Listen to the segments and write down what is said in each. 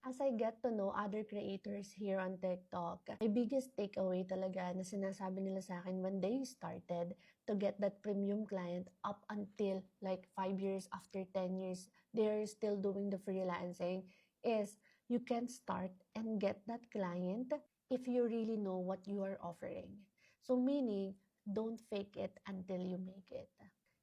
As I get to know other creators here on TikTok, my biggest takeaway talaga na sinasabi nila sa akin when they started to get that premium client up until like 5 years, after 10 years, they're still doing the freelancing is you can start and get that client if you really know what you are offering. So meaning, don't fake it until you make it.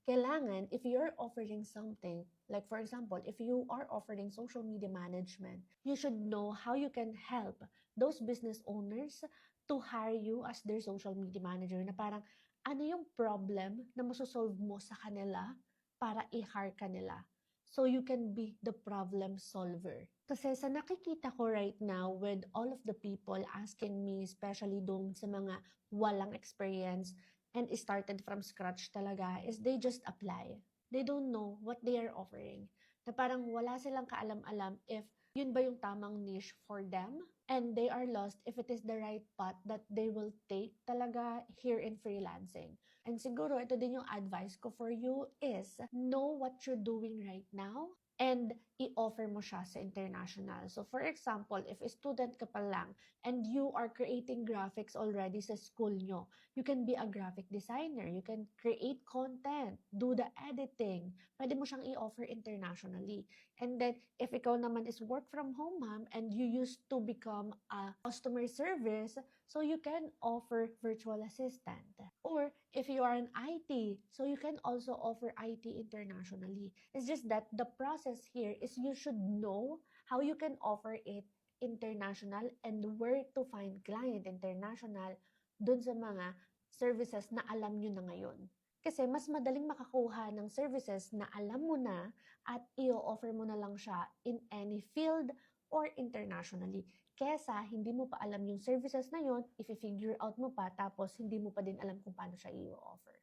Kailangan, if you're offering something, like for example, if you are offering social media management, you should know how you can help those business owners to hire you as their social media manager na parang ano yung problem na masosolve mo sa kanila para i-hire kanila. So you can be the problem solver. Kasi sa nakikita ko right now with all of the people asking me, especially doon sa mga walang experience, and started from scratch talaga is they just apply. They don't know what they are offering. Na parang wala silang kaalam-alam if yun ba yung tamang niche for them and they are lost if it is the right path that they will take talaga here in freelancing. And siguro ito din yung advice ko for you is know what you're doing right now and i-offer mo siya sa international. So for example, if a student ka pa lang and you are creating graphics already sa school nyo, you can be a graphic designer, you can create content, do the editing, pwede mo siyang i-offer internationally. And then, if ikaw naman is work from home ma'am and you used to become a customer service, so you can offer virtual assistant. Or if you are an IT, so you can also offer IT internationally. It's just that the process here is you should know how you can offer it international and where to find client international dun sa mga services na alam nyo na ngayon. Kasi mas madaling makakuha ng services na alam mo na at i-offer mo na lang siya in any field or internationally. Kesa hindi mo pa alam yung services na yon, i-figure out mo pa tapos hindi mo pa din alam kung paano siya i-offer.